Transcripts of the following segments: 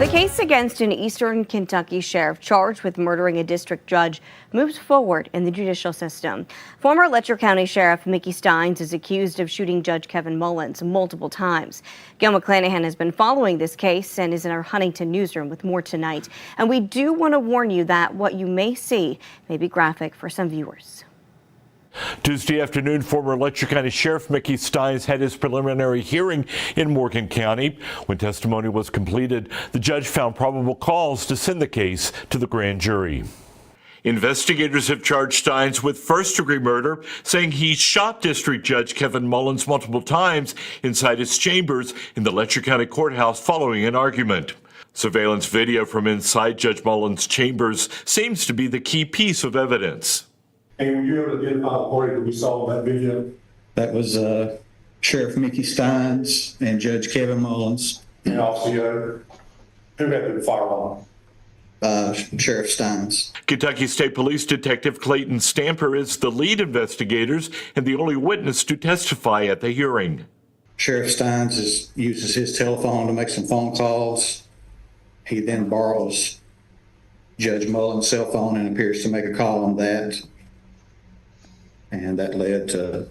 The case against an Eastern Kentucky sheriff charged with murdering a district judge moves forward in the judicial system. Former Letcher County Sheriff Mickey Steins is accused of shooting Judge Kevin Mullins multiple times. Gail McClanahan has been following this case and is in our Huntington newsroom with more tonight. And we do want to warn you that what you may see may be graphic for some viewers. Tuesday afternoon, former Letcher County Sheriff Mickey Steins had his preliminary hearing in Morgan County. When testimony was completed, the judge found probable cause to send the case to the grand jury. Investigators have charged Steins with first-degree murder, saying he shot District Judge Kevin Mullins multiple times inside his chambers in the Letcher County Courthouse following an argument. Surveillance video from inside Judge Mullins' chambers seems to be the key piece of evidence. And were you able to identify the party that we saw in that video? That was Sheriff Mickey Steins and Judge Kevin Mullins. And also, who had the firearm? Sheriff Steins. Kentucky State Police Detective Clayton Stamper is the lead investigators and the only witness to testify at the hearing. Sheriff Steins uses his telephone to make some phone calls. He then borrows Judge Mullins' cell phone and appears to make a call on that. And that led to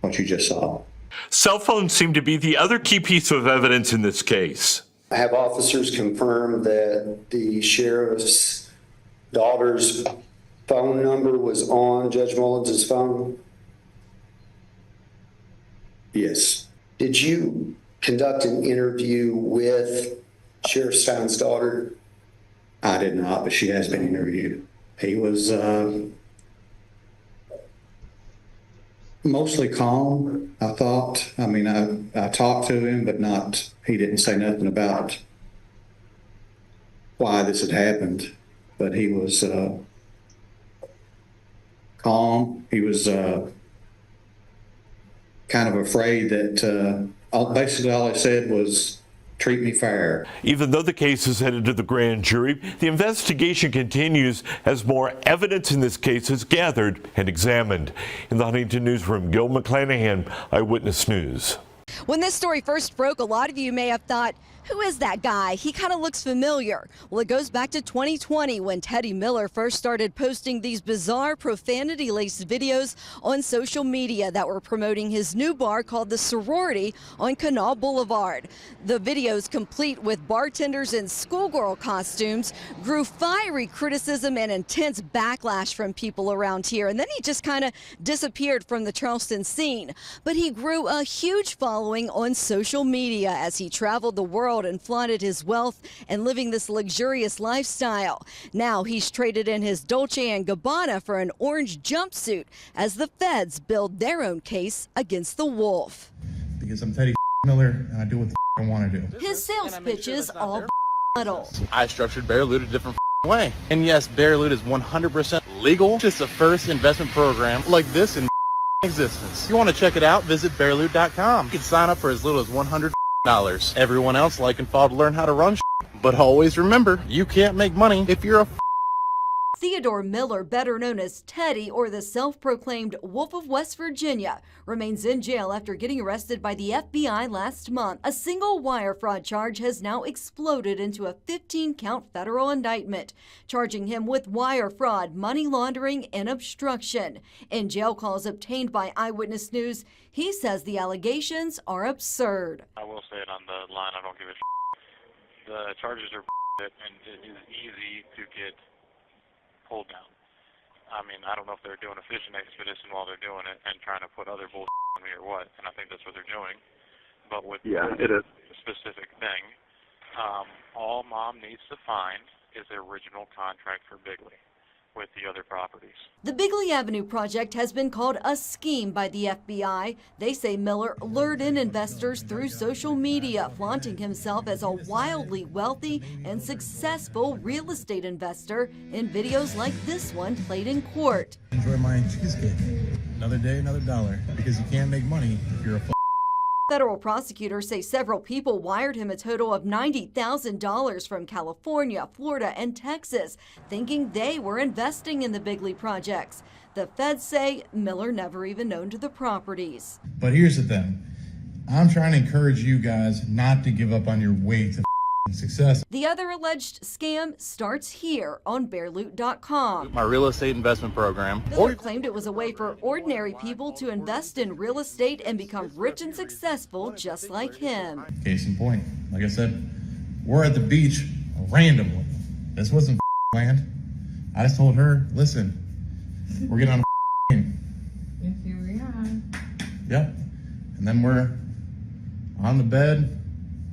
what you just saw. Cell phones seem to be the other key piece of evidence in this case. I have officers confirm that the sheriff's daughter's phone number was on Judge Mullins' phone. Yes. Did you conduct an interview with Sheriff Stein's daughter? I did not, but she has been interviewed. He was mostly calm, I thought. I mean, I talked to him, but he didn't say nothing about why this had happened. But he was calm. He was kind of afraid that basically all he said was, treat me fair. Even though the case is headed to the grand jury, the investigation continues as more evidence in this case is gathered and examined. In the Huntington newsroom, Gil McClanahan, Eyewitness News. When this story first broke, a lot of you may have thought, who is that guy? He kind of looks familiar. Well, it goes back to 2020 when Teddy Miller first started posting these bizarre profanity-laced videos on social media that were promoting his new bar called The Sorority on Canal Boulevard. The videos, complete with bartenders in schoolgirl costumes, drew fiery criticism and intense backlash from people around here. And then he just kind of disappeared from the Charleston scene. But he grew a huge following on social media as he traveled the world and flaunted his wealth and living this luxurious lifestyle. Now he's traded in his Dolce & Gabbana for an orange jumpsuit as the feds build their own case against the wolf. Because I'm Teddy Miller and I do what the I want to do. His sales pitches all little. I structured Bear Loot a different way. And yes, Bear Loot is 100% legal. It's the first investment program like this in existence. If you want to check it out, visit bearloot.com. You can sign up for as little as $100. Everyone else like and follow to learn how to run but always remember, you can't make money if you're a Theodore Miller, better known as Teddy or the self-proclaimed Wolf of West Virginia, remains in jail after getting arrested by the FBI last month. A single wire fraud charge has now exploded into a 15-count federal indictment, charging him with wire fraud, money laundering, and obstruction. In jail calls obtained by Eyewitness News, he says the allegations are absurd. I will say it on the line, I don't give a The charges are and it is easy to get pulled down. I mean, I don't know if they're doing a fishing expedition while they're doing it and trying to put other bullshit on me or what, and I think that's what they're doing. But with it is a specific thing, all Mom needs to find is the original contract for Bigley with the other properties. The Bigley Avenue project has been called a scheme by the FBI. They say Miller lured in investors through social media, flaunting himself as a wildly wealthy and successful real estate investor in videos like this one played in court. Enjoy my cheesecake. Another day, another dollar. Because you can't make money if you're a Federal prosecutors say several people wired him a total of $90,000 from California, Florida, and Texas, thinking they were investing in the Bigley projects. The feds say Miller never even owned the properties. But here's the thing. I'm trying to encourage you guys not to give up on your way to Success. The other alleged scam starts here on bearloot.com. My real estate investment program. Miller claimed it was a way for ordinary people to invest in real estate and become rich and successful just like him. Case in point, like I said, we're at the beach randomly. This wasn't planned. I just told her, listen, we're getting on a plane. And here we are. Yep. And then we're on the bed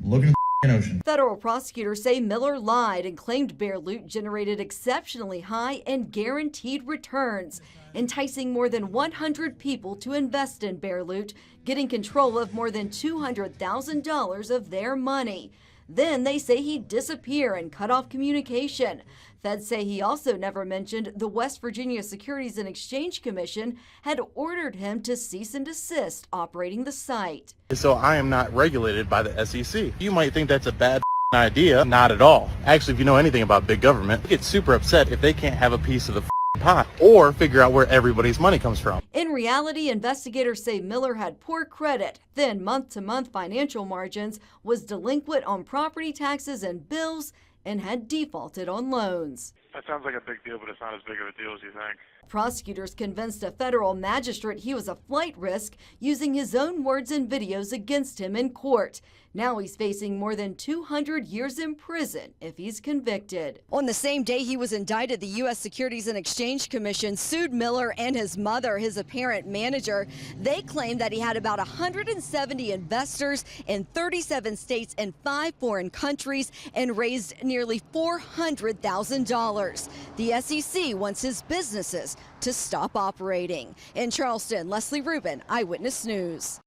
looking at the ocean. Federal prosecutors say Miller lied and claimed Bear Loot generated exceptionally high and guaranteed returns, enticing more than 100 people to invest in Bear Loot, getting control of more than $200,000 of their money. Then they say he'd disappear and cut off communication. Feds say he also never mentioned the West Virginia Securities and Exchange Commission had ordered him to cease and desist operating the site. So I am not regulated by the SEC. You might think that's a bad idea. Not at all. Actually, if you know anything about big government, they get super upset if they can't have a piece of the pot or figure out where everybody's money comes from. In reality, investigators say Miller had poor credit, thin month-to-month financial margins, was delinquent on property taxes and bills, and had defaulted on loans. That sounds like a big deal, but it's not as big of a deal as you think. Prosecutors convinced a federal magistrate he was a flight risk, using his own words and videos against him in court. Now he's facing more than 200 years in prison if he's convicted. On the same day he was indicted, the U.S. Securities and Exchange Commission sued Miller and his mother, his apparent manager. They claimed that he had about 170 investors in 37 states and 5 foreign countries and raised nearly $400,000. The SEC wants his businesses to stop operating. In Charleston, Leslie Rubin, Eyewitness News.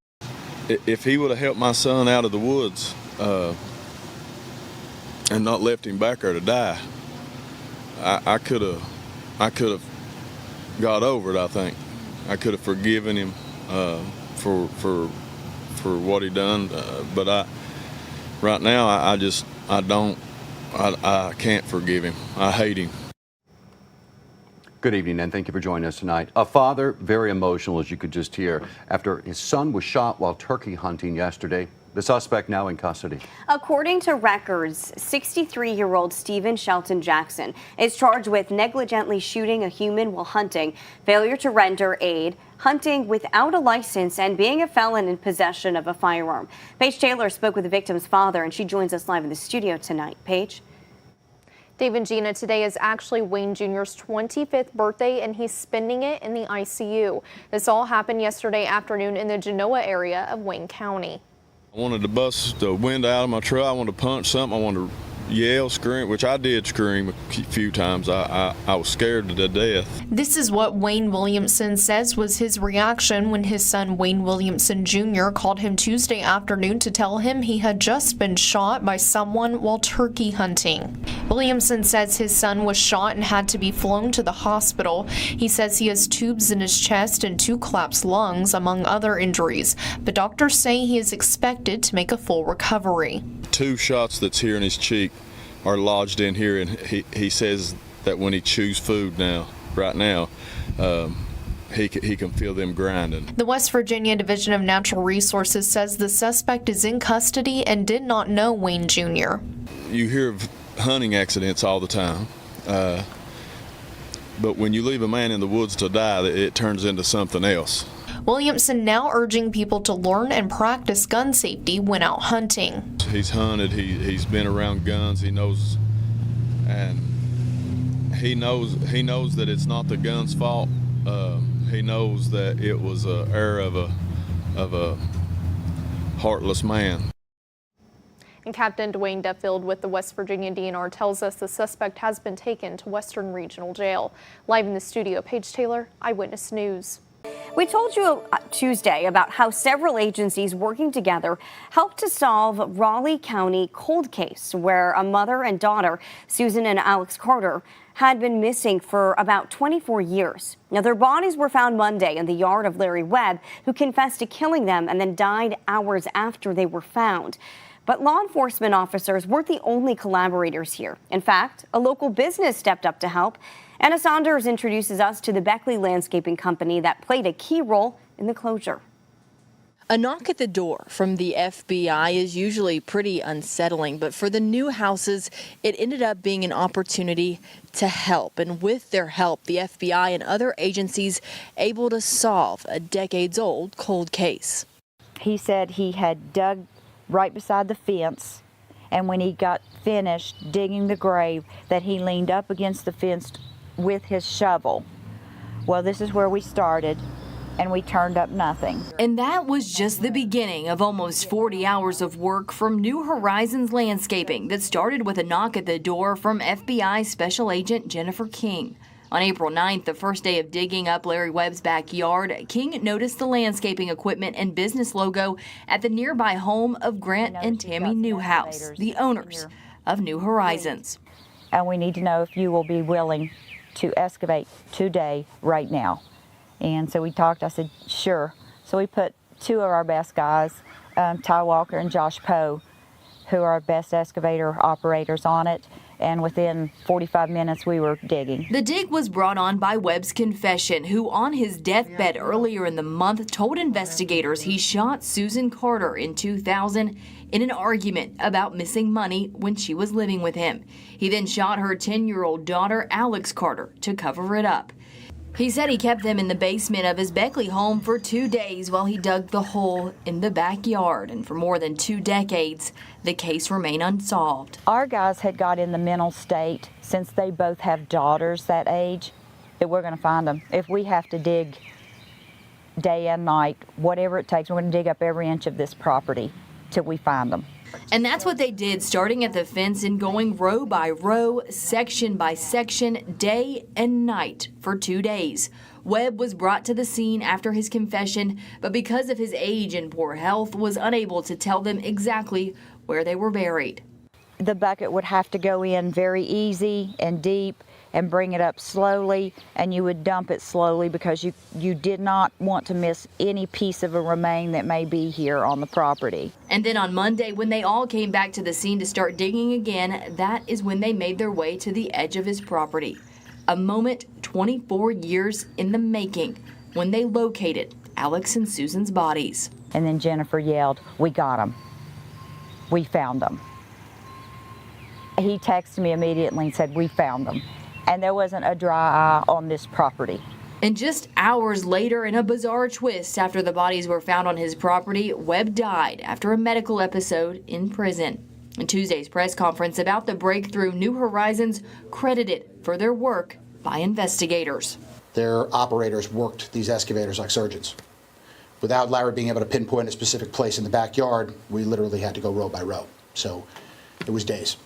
If he would have helped my son out of the woods and not left him back there to die, I could have got over it. I think I could have forgiven him for what he done. But right now I can't forgive him. I hate him. Good evening, and thank you for joining us tonight. A father, very emotional, as you could just hear, after his son was shot while turkey hunting yesterday. The suspect now in custody. According to records, 63-year-old Stephen Shelton Jackson is charged with negligently shooting a human while hunting, failure to render aid, hunting without a license, and being a felon in possession of a firearm. Paige Taylor spoke with the victim's father, and she joins us live in the studio tonight. Paige? Dave and Gina, today is actually Wayne Jr.'s 25th birthday, and he's spending it in the ICU. This all happened yesterday afternoon in the Genoa area of Wayne County. I wanted to bust the window out of my truck. I wanted to punch something. I wanted to yell, scream, which I did scream a few times. I was scared to death. This is what Wayne Williamson says was his reaction when his son Wayne Williamson Jr. called him Tuesday afternoon to tell him he had just been shot by someone while turkey hunting. Williamson says his son was shot and had to be flown to the hospital. He says he has tubes in his chest and 2 collapsed lungs, among other injuries, but doctors say he is expected to make a full recovery. 2 shots that's here in his cheek are lodged in here, and he says that when he chews food right now, he can feel them grinding. The West Virginia Division of Natural Resources says the suspect is in custody and did not know Wayne Jr. You hear of hunting accidents all the time, but when you leave a man in the woods to die, it turns into something else. Williamson now urging people to learn and practice gun safety when out hunting. He's hunted, he's been around guns, he knows, and he knows that it's not the gun's fault. He knows that it was an error of a heartless man. And Captain Dwayne Duffield with the West Virginia DNR tells us the suspect has been taken to Western Regional Jail. Live in the studio, Paige Taylor, Eyewitness News. We told you Tuesday about how several agencies working together helped to solve Raleigh County cold case where a mother and daughter, Susan and Alex Carter, had been missing for about 24 years. Now, their bodies were found Monday in the yard of Larry Webb, who confessed to killing them and then died hours after they were found. But law enforcement officers weren't the only collaborators here. In fact, a local business stepped up to help. Anna Saunders introduces us to the Beckley Landscaping Company that played a key role in the closure. A knock at the door from the FBI is usually pretty unsettling, but for the new houses, it ended up being an opportunity to help. And with their help, the FBI and other agencies able to solve a decades-old cold case. He said he had dug right beside the fence, and when he got finished digging the grave, that he leaned up against the fence with his shovel. Well, this is where we started, and we turned up nothing. And that was just the beginning of almost 40 hours of work from New Horizons Landscaping that started with a knock at the door from FBI Special Agent Jennifer King. On April 9th, the first day of digging up Larry Webb's backyard, King noticed the landscaping equipment and business logo at the nearby home of Grant and Tammy Newhouse, the owners of New Horizons. And we need to know if you will be willing to excavate today, right now. And so we talked, I said, sure. So we put two of our best guys, Ty Walker and Josh Poe, who are our best excavator operators on it. And within 45 minutes, we were digging. The dig was brought on by Webb's confession, who on his deathbed earlier in the month told investigators he shot Susan Carter in 2000 in an argument about missing money when she was living with him. He then shot her 10-year-old daughter, Alex Carter, to cover it up. He said he kept them in the basement of his Beckley home for 2 days while he dug the hole in the backyard. And for more than 2 decades, the case remained unsolved. Our guys had got in the mental state, since they both have daughters that age, that we're going to find them. If we have to dig day and night, whatever it takes, we're going to dig up every inch of this property till we find them. And that's what they did, starting at the fence and going row by row, section by section, day and night for 2 days. Webb was brought to the scene after his confession, but because of his age and poor health, was unable to tell them exactly where they were buried. The bucket would have to go in very easy and deep and bring it up slowly, and you would dump it slowly because you did not want to miss any piece of a remain that may be here on the property. And then on Monday, when they all came back to the scene to start digging again, that is when they made their way to the edge of his property. A moment 24 years in the making when they located Alex and Susan's bodies. And then Jennifer yelled, "We got them. We found them." He texted me immediately and said, "We found them." And there wasn't a dry eye on this property. And just hours later, in a bizarre twist, after the bodies were found on his property, Webb died after a medical episode in prison. In Tuesday's press conference about the breakthrough, New Horizons credited for their work by investigators. Their operators worked these excavators like surgeons. Without Larry being able to pinpoint a specific place in the backyard, we literally had to go row by row. So it was days.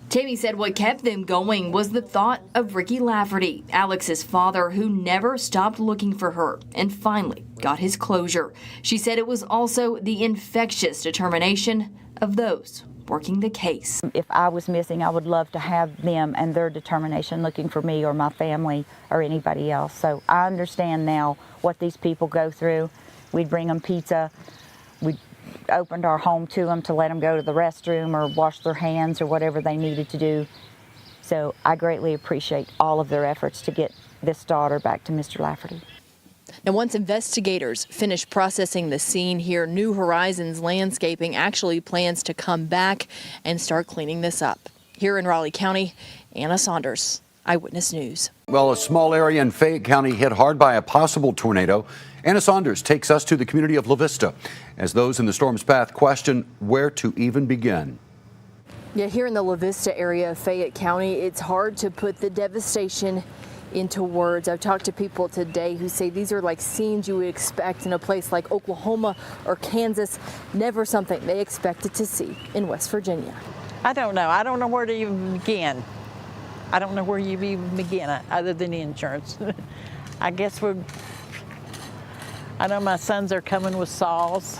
Tammy said what kept them going was the thought of Ricky Lafferty, Alex's father, who never stopped looking for her and finally got his closure. She said it was also the infectious determination of those working the case. If I was missing, I would love to have them and their determination looking for me or my family or anybody else. So I understand now what these people go through. We'd bring them pizza. We opened our home to them to let them go to the restroom or wash their hands or whatever they needed to do. So I greatly appreciate all of their efforts to get this daughter back to Mr. Lafferty. Now, once investigators finish processing the scene here, New Horizons Landscaping actually plans to come back and start cleaning this up. Here in Raleigh County, Anna Saunders, Eyewitness News. Well, a small area in Fayette County hit hard by a possible tornado. Anna Saunders takes us to the community of La Vista as those in the storm's path question where to even begin. Yeah, here in the La Vista area of Fayette County, it's hard to put the devastation into words. I've talked to people today who say these are like scenes you would expect in a place like Oklahoma or Kansas, never something they expected to see in West Virginia. I don't know. I don't know where to even begin. I don't know where you even begin other than insurance. I guess I know my sons are coming with saws.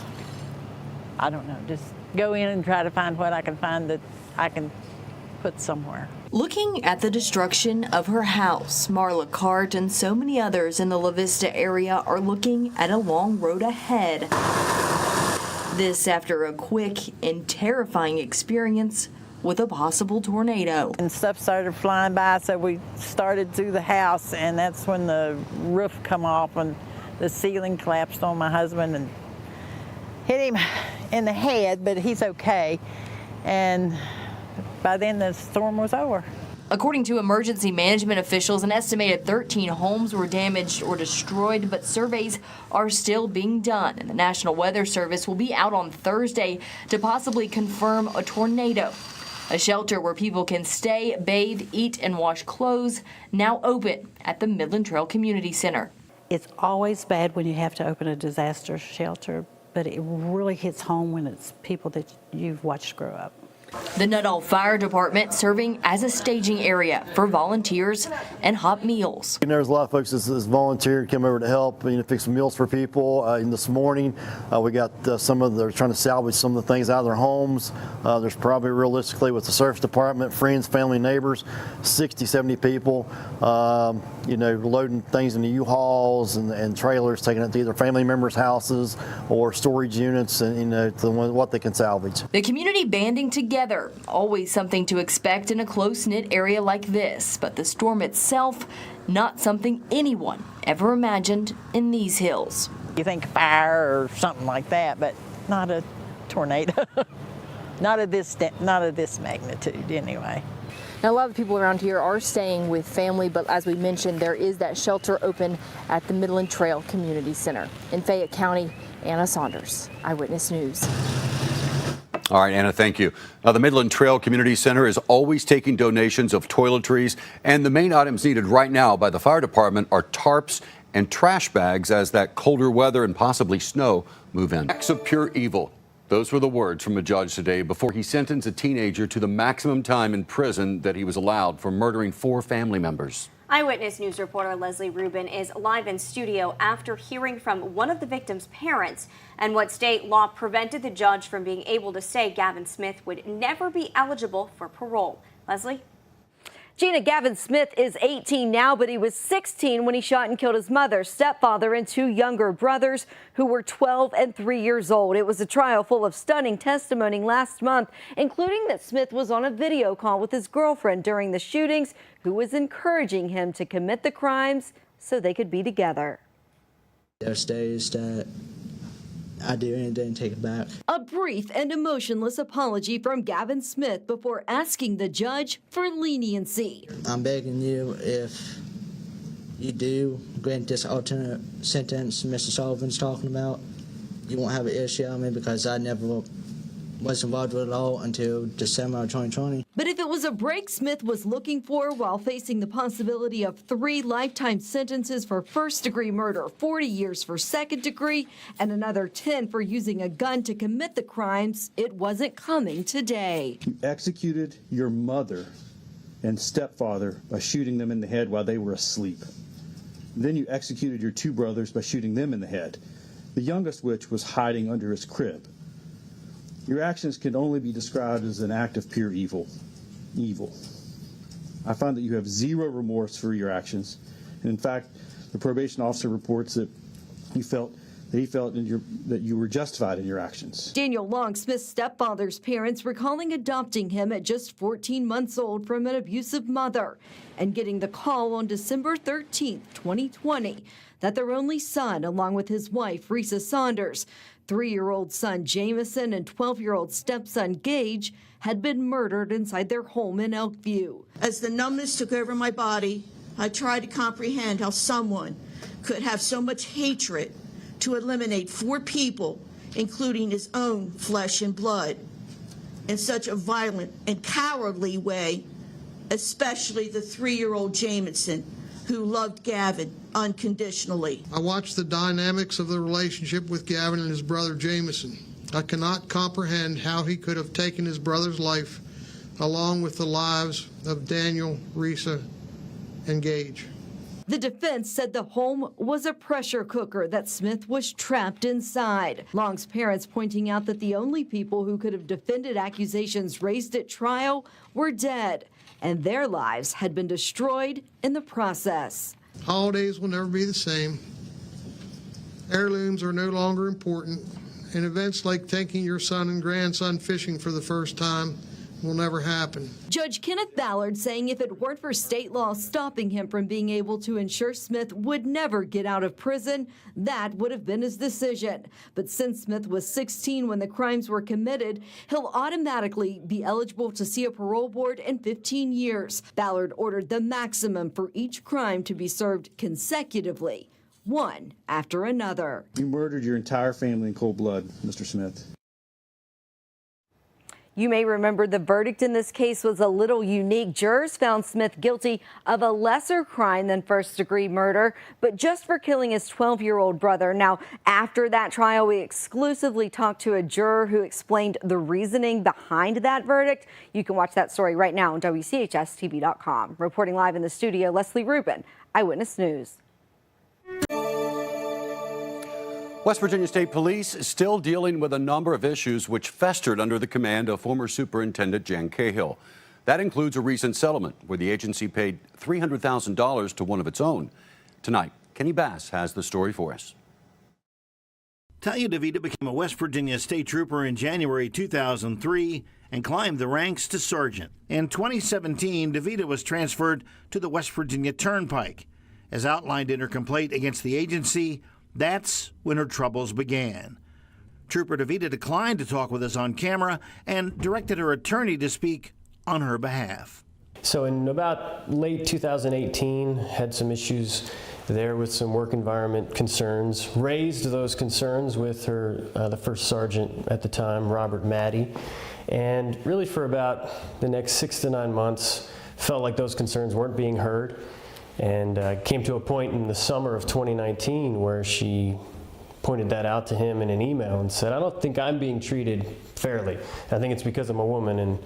I don't know, just go in and try to find what I can find that I can put somewhere. Looking at the destruction of her house, Marla Cart and so many others in the La Vista area are looking at a long road ahead. This after a quick and terrifying experience with a possible tornado. And stuff started flying by, so we started through the house, and that's when the roof come off and the ceiling collapsed on my husband, and hit him in the head, but he's okay. And by then the storm was over. According to emergency management officials, an estimated 13 homes were damaged or destroyed, but surveys are still being done. And the National Weather Service will be out on Thursday to possibly confirm a tornado. A shelter where people can stay, bathe, eat, and wash clothes, now open at the Midland Trail Community Center. It's always bad when you have to open a disaster shelter, but it really hits home when it's people that you've watched grow up. The Nuttall Fire Department serving as a staging area for volunteers and hot meals. And there's a lot of folks that's volunteered, come over to help, fix some meals for people. And this morning, we got they're trying to salvage some of the things out of their homes. There's probably realistically with the service department, friends, family, neighbors, 60, 70 people, loading things into U-Hauls and trailers, taking it to either family members' houses or storage units and, to what they can salvage. The community banding together, always something to expect in a close-knit area like this, but the storm itself, not something anyone ever imagined in these hills. You think fire or something like that, but not a tornado. not of this magnitude anyway. Now, a lot of people around here are staying with family, but as we mentioned, there is that shelter open at the Midland Trail Community Center. In Fayette County, Anna Saunders, Eyewitness News. All right, Anna, thank you. Now, the Midland Trail Community Center is always taking donations of toiletries, and the main items needed right now by the fire department are tarps and trash bags as that colder weather and possibly snow move in. Acts of pure evil. Those were the words from a judge today before he sentenced a teenager to the maximum time in prison that he was allowed for murdering 4 family members. Eyewitness News reporter Leslie Rubin is live in studio after hearing from one of the victim's parents and what state law prevented the judge from being able to say Gavin Smith would never be eligible for parole. Leslie? Gina, Gavin Smith is 18 now, but he was 16 when he shot and killed his mother, stepfather, and 2 younger brothers who were 12 and 3 years old. It was a trial full of stunning testimony last month, including that Smith was on a video call with his girlfriend during the shootings, who was encouraging him to commit the crimes so they could be together. There's days that I do anything to take it back. A brief and emotionless apology from Gavin Smith before asking the judge for leniency. I'm begging you, if you do grant this alternate sentence Mr. Sullivan's talking about, you won't have an issue on me because I never was involved with it all until December of 2020. But if it was a break Smith was looking for while facing the possibility of 3 lifetime sentences for first-degree murder, 40 years for second-degree, and another 10 for using a gun to commit the crimes, it wasn't coming today. You executed your mother and stepfather by shooting them in the head while they were asleep. Then you executed your 2 brothers by shooting them in the head, the youngest which was hiding under his crib. Your actions can only be described as an act of pure evil. I find that you have 0 remorse for your actions. And in fact, the probation officer reports that he felt that you were justified in your actions. Daniel Long, Smith's stepfather's parents, recalling adopting him at just 14 months old from an abusive mother and getting the call on December 13th, 2020, that their only son, along with his wife, Risa Saunders, 3-year-old son Jameson, and 12-year-old stepson Gage had been murdered inside their home in Elkview. As the numbness took over my body, I tried to comprehend how someone could have so much hatred to eliminate 4 people, including his own flesh and blood, in such a violent and cowardly way, especially the 3-year-old Jameson, who loved Gavin unconditionally. I watched the dynamics of the relationship with Gavin and his brother Jameson. I cannot comprehend how he could have taken his brother's life along with the lives of Daniel, Risa, and Gage. The defense said the home was a pressure cooker that Smith was trapped inside. Long's parents pointing out that the only people who could have defended accusations raised at trial were dead, and their lives had been destroyed in the process. Holidays will never be the same. Heirlooms are no longer important, and events like taking your son and grandson fishing for the first time will never happen. Judge Kenneth Ballard saying if it weren't for state law stopping him from being able to ensure Smith would never get out of prison, that would have been his decision. But since Smith was 16 when the crimes were committed, he'll automatically be eligible to see a parole board in 15 years. Ballard ordered the maximum for each crime to be served consecutively, one after another. You murdered your entire family in cold blood, Mr. Smith. You may remember the verdict in this case was a little unique. Jurors found Smith guilty of a lesser crime than first-degree murder, but just for killing his 12-year-old brother. Now, after that trial, we exclusively talked to a juror who explained the reasoning behind that verdict. You can watch that story right now on WCHS-TV.com. Reporting live in the studio, Leslie Rubin, Eyewitness News. West Virginia State Police is still dealing with a number of issues which festered under the command of former Superintendent Jan Cahill. That includes a recent settlement where the agency paid $300,000 to one of its own. Tonight, Kenny Bass has the story for us. Talia DeVita became a West Virginia State Trooper in January 2003 and climbed the ranks to sergeant. In 2017, DeVita was transferred to the West Virginia Turnpike. As outlined in her complaint against the agency, that's when her troubles began. Trooper DeVita declined to talk with us on camera and directed her attorney to speak on her behalf. So in about late 2018, had some issues there with some work environment concerns, raised those concerns with her, the first sergeant at the time, Robert Maddie, and really for about the next 6 to 9 months, felt like those concerns weren't being heard. And came to a point in the summer of 2019 where she pointed that out to him in an email and said, I don't think I'm being treated fairly. I think it's because I'm a woman,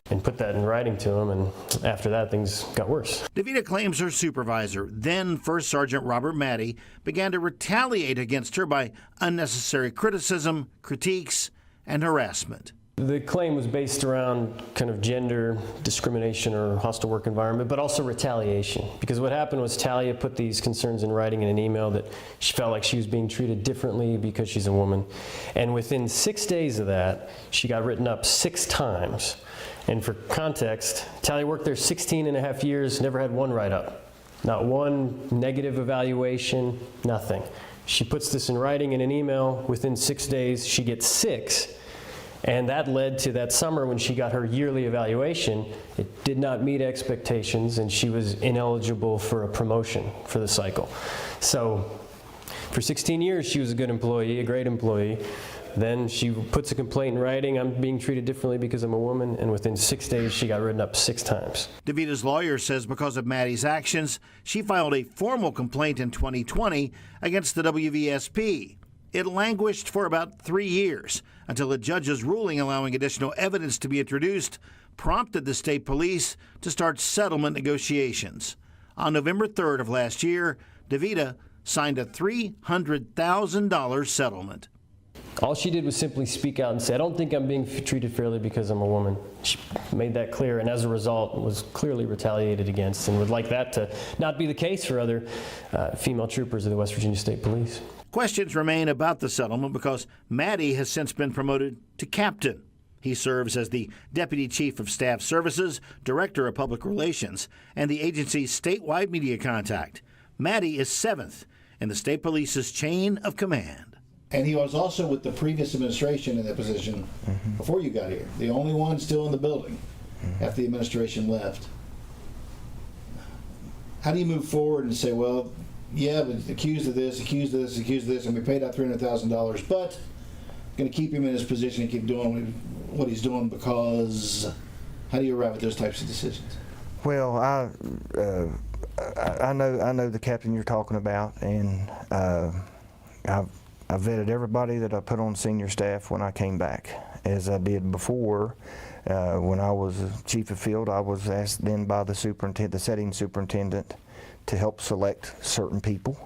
and put that in writing to him. And after that, things got worse. DeVita claims her supervisor, then First Sergeant Robert Maddie, began to retaliate against her by unnecessary criticism, critiques, and harassment. The claim was based around kind of gender discrimination or hostile work environment, but also retaliation. Because what happened was Talia put these concerns in writing in an email that she felt like she was being treated differently because she's a woman. And within 6 days of that, she got written up 6 times. And for context, Talia worked there 16 and a half years, never had one write-up. Not one negative evaluation, nothing. She puts this in writing in an email. Within 6 days, she gets 6. And that led to that summer when she got her yearly evaluation. It did not meet expectations, and she was ineligible for a promotion for the cycle. So for 16 years, she was a good employee, a great employee. Then she puts a complaint in writing, I'm being treated differently because I'm a woman, and within 6 days, she got written up 6 times. DeVita's lawyer says because of Maddie's actions, she filed a formal complaint in 2020 against the WVSP. It languished for about 3 years until a judge's ruling allowing additional evidence to be introduced prompted the state police to start settlement negotiations. On November 3rd of last year, DeVita signed a $300,000 settlement. All she did was simply speak out and say, I don't think I'm being treated fairly because I'm a woman. She made that clear, and as a result was clearly retaliated against, and would like that to not be the case for other female troopers of the West Virginia State Police. Questions remain about the settlement because Maddie has since been promoted to captain. He serves as the Deputy Chief of Staff Services, Director of Public Relations, and the agency's statewide media contact. Maddie is 7th in the state police's chain of command. And he was also with the previous administration in that position before you got here. The only one still in the building after the administration left. How do you move forward and say, well, yeah, but accused of this, accused of this, accused of this, and we paid out $300,000, but going to keep him in his position and keep doing what he's doing because how do you arrive at those types of decisions? Well, I know the captain you're talking about, and I vetted everybody that I put on senior staff when I came back, as I did before. When I was chief of field, I was asked then by the superintendent, the setting superintendent, to help select certain people.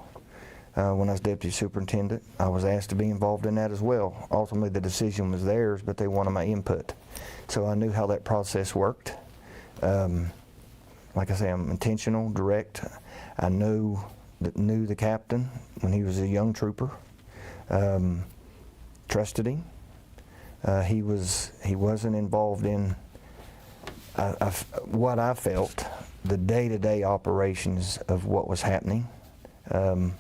When I was deputy superintendent, I was asked to be involved in that as well. Ultimately, the decision was theirs, but they wanted my input. So I knew how that process worked. Like I say, I'm intentional, direct. I knew the captain when he was a young trooper. Trusted him. He wasn't involved in what I felt, the day-to-day operations of what was happening. I'm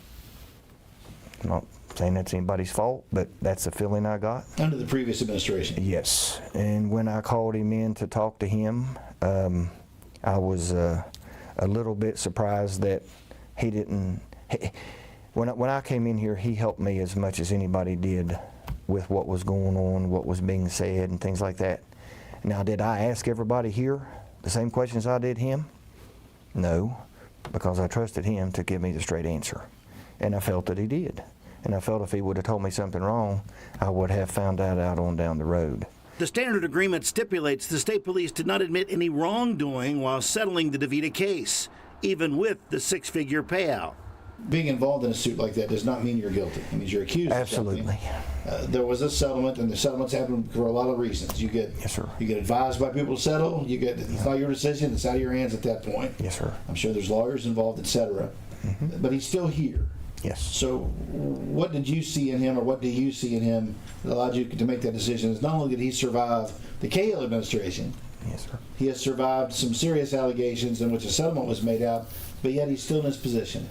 not saying that's anybody's fault, but that's the feeling I got. Under the previous administration? Yes. And when I called him in to talk to him, I was a little bit surprised that he didn't. When I came in here, he helped me as much as anybody did with what was going on, what was being said, and things like that. Now, did I ask everybody here the same questions I did him? No, because I trusted him to give me the straight answer. And I felt that he did. And I felt if he would have told me something wrong, I would have found that out on down the road. The standard agreement stipulates the state police did not admit any wrongdoing while settling the DeVita case, even with the six-figure payout. Being involved in a suit like that does not mean you're guilty. It means you're accused Absolutely. of something. There was a settlement, and the settlements happen for a lot of reasons. You get Yes, sir. You get advised by people to settle. It's not your decision. It's out of your hands at that point. Yes, sir. I'm sure there's lawyers involved, etc. But he's still here. Yes. So what did you see in him, or what do you see in him that allowed you to make that decision? Is not only did he survive the Cahill administration, yes, sir, he has survived some serious allegations in which a settlement was made out, but yet he's still in his position.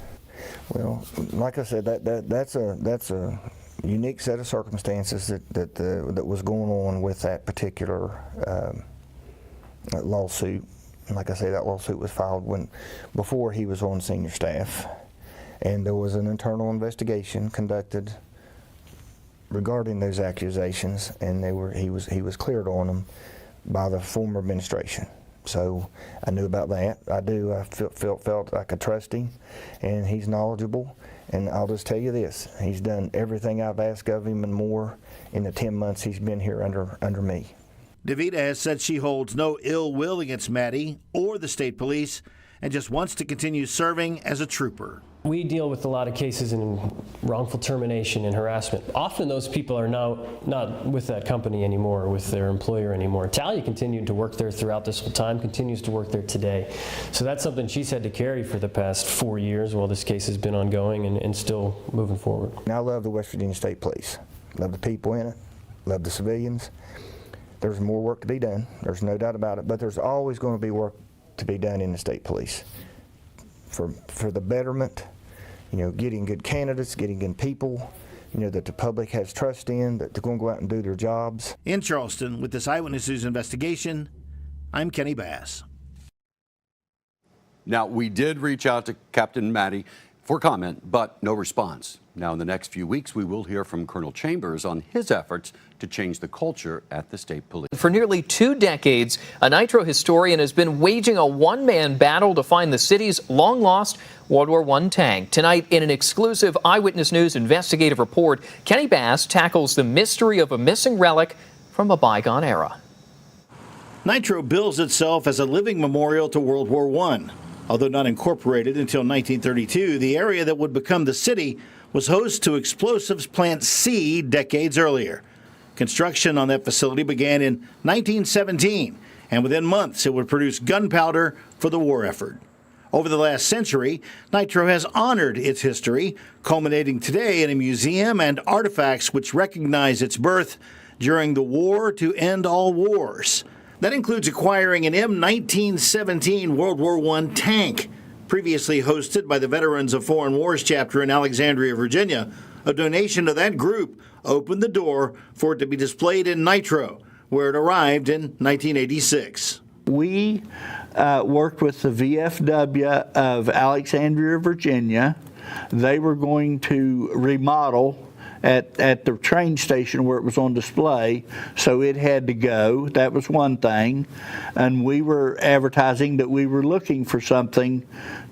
Well, like I said, that's a unique set of circumstances that was going on with that particular lawsuit. And like I say, that lawsuit was filed before he was on senior staff, and there was an internal investigation conducted regarding those accusations, and he was cleared on them by the former administration. So I knew about that. I felt I could trust him, and he's knowledgeable. And I'll just tell you this: he's done everything I've asked of him and more in the 10 months he's been here under me. DeVita has said she holds no ill will against Maddie or the state police, and just wants to continue serving as a trooper. We deal with a lot of cases in wrongful termination and harassment. Often those people are now not with that company anymore, or with their employer anymore. Talia continued to work there throughout this whole time, continues to work there today. So that's something she's had to carry for the past 4 years while this case has been ongoing and still moving forward. And I love the West Virginia State Police. Love the people in it, love the civilians. There's more work to be done, there's no doubt about it, but there's always going to be work to be done in the state police for the betterment, getting good candidates, getting good people, that the public has trust in, that they're going to go out and do their jobs. In Charleston, with this Eyewitness News investigation, I'm Kenny Bass. Now, we did reach out to Captain Maddie for comment, but no response. Now, in the next few weeks, we will hear from Colonel Chambers on his efforts to change the culture at the state police. For nearly 2 decades, a Nitro historian has been waging a one-man battle to find the city's long-lost World War I tank. Tonight, in an exclusive Eyewitness News investigative report, Kenny Bass tackles the mystery of a missing relic from a bygone era. Nitro bills itself as a living memorial to World War I. Although not incorporated until 1932, the area that would become the city was host to Explosives Plant C decades earlier. Construction on that facility began in 1917, and within months it would produce gunpowder for the war effort. Over the last century, Nitro has honored its history, culminating today in a museum and artifacts which recognize its birth during the war to end all wars. That includes acquiring an M1917 World War I tank, previously hosted by the Veterans of Foreign Wars chapter in Alexandria, Virginia. A donation to that group opened the door for it to be displayed in Nitro, where it arrived in 1986. We worked with the VFW of Alexandria, Virginia. They were going to remodel at the train station where it was on display, so it had to go. That was one thing. And we were advertising that we were looking for something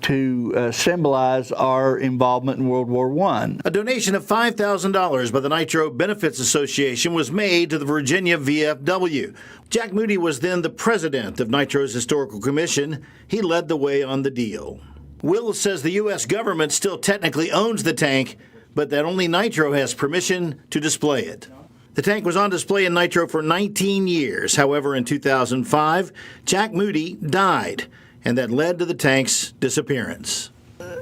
to symbolize our involvement in World War I. A donation of $5,000 by the Nitro Benefits Association was made to the Virginia VFW. Jack Moody was then the president of Nitro's Historical Commission. He led the way on the deal. Will says the U.S. government still technically owns the tank, but that only Nitro has permission to display it. The tank was on display in Nitro for 19 years. However, in 2005, Jack Moody died, and that led to the tank's disappearance.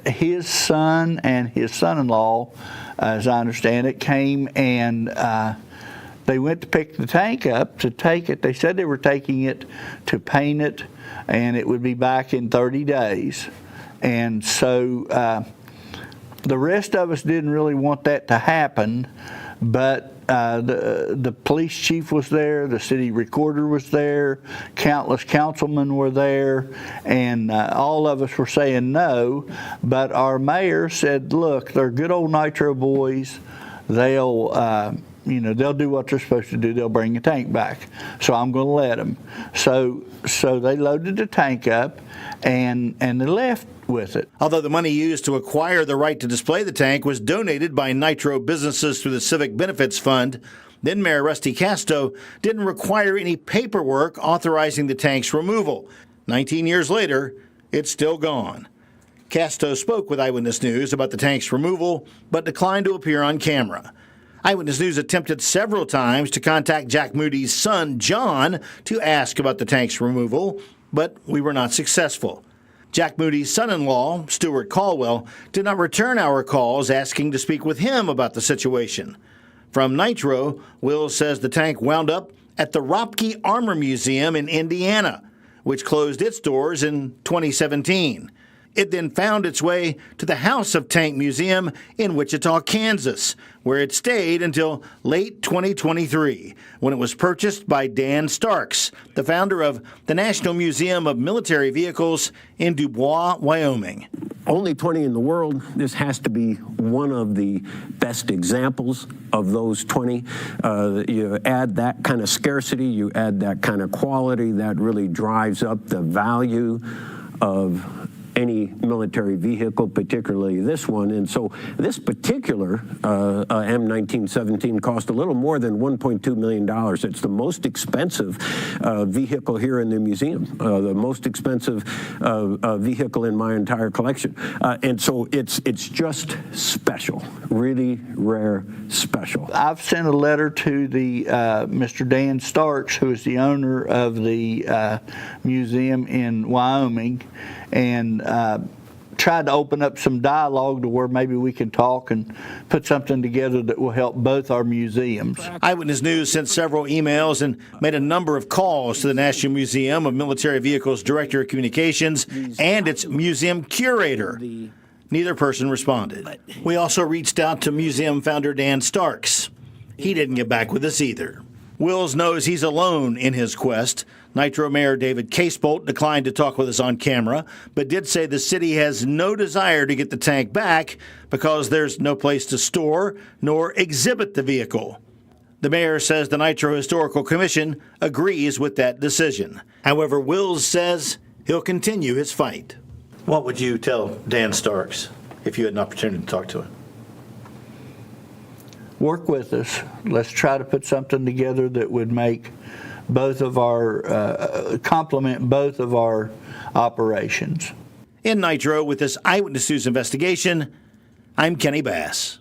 His son and his son-in-law, as I understand it, came and they went to pick the tank up to take it. They said they were taking it to paint it, and it would be back in 30 days. And so the rest of us didn't really want that to happen, but the police chief was there, the city recorder was there, countless councilmen were there, and all of us were saying no. But our mayor said, look, they're good old Nitro boys. They'll they'll do what they're supposed to do. They'll bring a tank back. So I'm going to let them. So they loaded the tank up, and they left with it. Although the money used to acquire the right to display the tank was donated by Nitro businesses through the Civic Benefits Fund, then Mayor Rusty Casto didn't require any paperwork authorizing the tank's removal. 19 years later, it's still gone. Casto spoke with Eyewitness News about the tank's removal, but declined to appear on camera. Eyewitness News attempted several times to contact Jack Moody's son, John, to ask about the tank's removal, but we were not successful. Jack Moody's son-in-law, Stuart Caldwell, did not return our calls asking to speak with him about the situation. From Nitro, Wills says the tank wound up at the Ropke Armor Museum in Indiana, which closed its doors in 2017. It then found its way to the House of Tank Museum in Wichita, Kansas, where it stayed until late 2023, when it was purchased by Dan Starks, the founder of the National Museum of Military Vehicles in Dubois, Wyoming. Only 20 in the world. This has to be one of the best examples of those 20. You add that kind of scarcity, you add that kind of quality, that really drives up the value of any military vehicle, particularly this one. And so this particular M1917 cost a little more than $1.2 million. It's the most expensive vehicle here in the museum, the most expensive vehicle in my entire collection. And so it's just special, really rare, special. I've sent a letter to the Mr. Dan Starks, who is the owner of the museum in Wyoming, and tried to open up some dialogue to where maybe we can talk and put something together that will help both our museums. Eyewitness News sent several emails and made a number of calls to the National Museum of Military Vehicles Director of Communications and its museum curator. Neither person responded. We also reached out to museum founder Dan Starks. He didn't get back with us either. Wills knows he's alone in his quest. Nitro Mayor David Casebolt declined to talk with us on camera, but did say the city has no desire to get the tank back because there's no place to store nor exhibit the vehicle. The mayor says the Nitro Historical Commission agrees with that decision. However, Wills says he'll continue his fight. What would you tell Dan Starks if you had an opportunity to talk to him? Work with us. Let's try to put something together that would make both of our, complement both of our operations. In Nitro, with this Eyewitness News investigation, I'm Kenny Bass.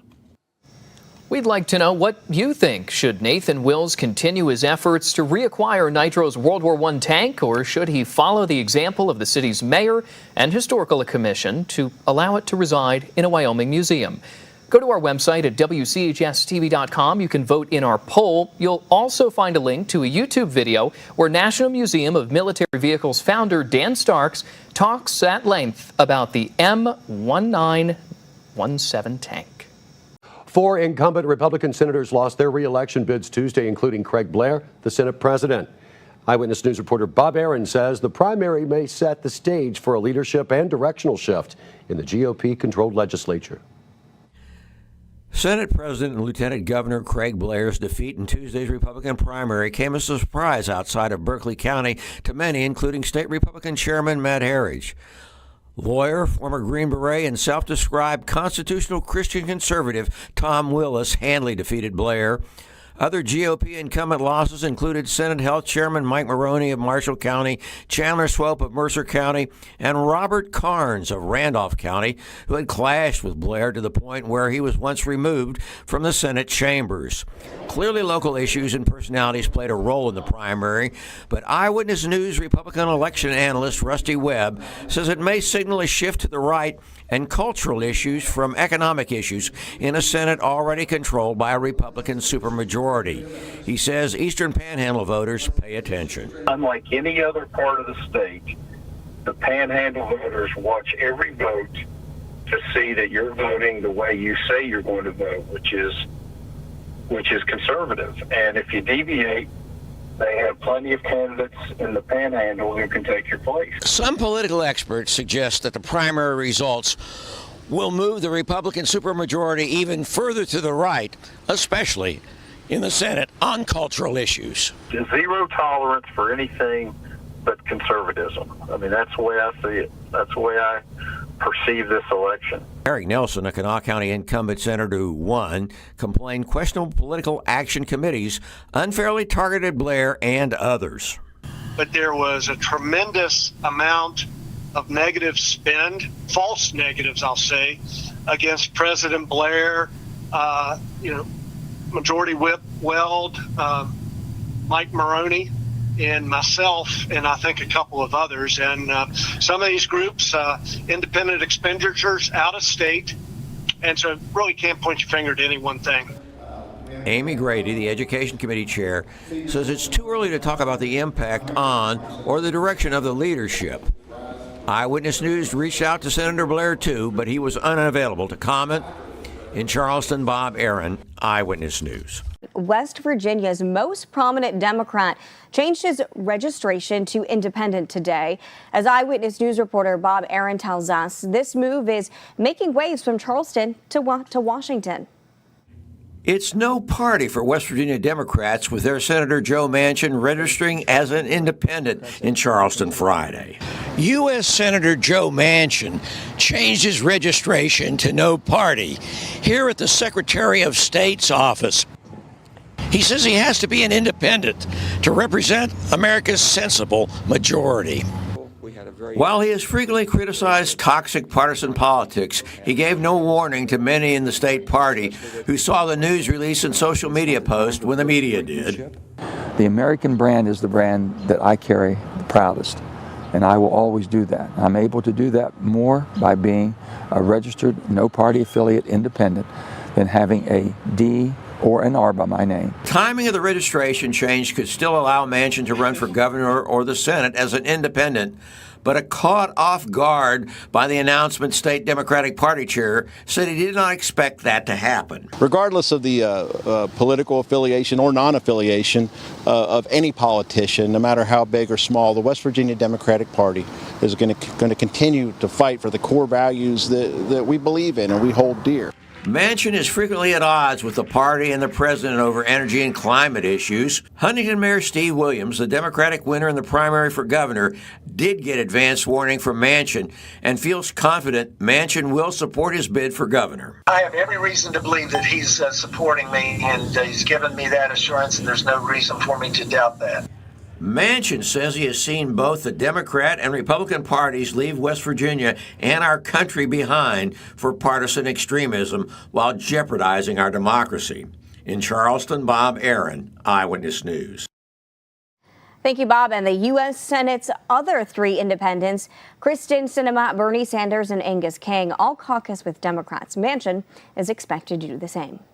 We'd like to know what you think. Should Nathan Wills continue his efforts to reacquire Nitro's World War I tank, or should he follow the example of the city's mayor and historical commission to allow it to reside in a Wyoming museum? Go to our website at WCHS-TV.com. You can vote in our poll. You'll also find a link to a YouTube video where National Museum of Military Vehicles founder Dan Starks talks at length about the M1917 tank. 4 incumbent Republican senators lost their re-election bids Tuesday, including Craig Blair, the Senate president. Eyewitness News reporter Bob Aaron says the primary may set the stage for a leadership and directional shift in the GOP-controlled legislature. Senate President and Lieutenant Governor Craig Blair's defeat in Tuesday's Republican primary came as a surprise outside of Berkeley County to many, including State Republican Chairman Matt Herridge. Lawyer, former Green Beret, and self-described constitutional Christian conservative Tom Willis handily defeated Blair. Other GOP incumbent losses included Senate Health Chairman Mike Maroney of Marshall County, Chandler Swope of Mercer County, and Robert Carnes of Randolph County, who had clashed with Blair to the point where he was once removed from the Senate chambers. Clearly, local issues and personalities played a role in the primary, but Eyewitness News Republican election analyst Rusty Webb says it may signal a shift to the right and cultural issues from economic issues in a Senate already controlled by a Republican supermajority. He says Eastern Panhandle voters pay attention. Unlike any other part of the state, the Panhandle voters watch every vote to see that you're voting the way you say you're going to vote, which is conservative. And if you deviate, they have plenty of candidates in the Panhandle who can take your place. Some political experts suggest that the primary results will move the Republican supermajority even further to the right, especially in the Senate on cultural issues. Zero tolerance for anything but conservatism. I mean, that's the way I see it. That's the way I perceive this election. Eric Nelson, a Kanawha County incumbent senator who won, complained questionable political action committees unfairly targeted Blair and others. But there was a tremendous amount of negative spend, false negatives, I'll say, against President Blair, Majority Whip Weld, Mike Maroney, and myself, and I think a couple of others. And some of these groups, independent expenditures out of state, and so really can't point your finger to any one thing. Amy Grady, the Education Committee chair, says it's too early to talk about the impact on or the direction of the leadership. Eyewitness News reached out to Senator Blair too, but he was unavailable to comment. In Charleston, Bob Aaron, Eyewitness News. West Virginia's most prominent Democrat changed his registration to independent today. As Eyewitness News reporter Bob Aaron tells us, this move is making waves from Charleston to Washington. It's no party for West Virginia Democrats, with their Senator Joe Manchin registering as an independent in Charleston Friday. U.S. Senator Joe Manchin changed his registration to no party here at the Secretary of State's office. He says he has to be an independent to represent America's sensible majority. While he has frequently criticized toxic partisan politics, he gave no warning to many in the state party who saw the news release and social media post when the media did. The American brand is the brand that I carry the proudest, and I will always do that. I'm able to do that more by being a registered, no-party affiliate independent than having a D or an R by my name. Timing of the registration change could still allow Manchin to run for governor or the Senate as an independent, but caught off guard by the announcement, State Democratic Party chair said he did not expect that to happen. Regardless of the political affiliation or non-affiliation of any politician, no matter how big or small, the West Virginia Democratic Party is going to continue to fight for the core values that we believe in and we hold dear. Manchin is frequently at odds with the party and the president over energy and climate issues. Huntington Mayor Steve Williams, the Democratic winner in the primary for governor, did get advance warning from Manchin and feels confident Manchin will support his bid for governor. I have every reason to believe that he's supporting me, and he's given me that assurance, and there's no reason for me to doubt that. Manchin says he has seen both the Democrat and Republican parties leave West Virginia and our country behind for partisan extremism while jeopardizing our democracy. In Charleston, Bob Aaron, Eyewitness News. Thank you, Bob. And the U.S. Senate's other three independents, Kristen Sinema, Bernie Sanders, and Angus King, all caucus with Democrats. Manchin is expected to do the same.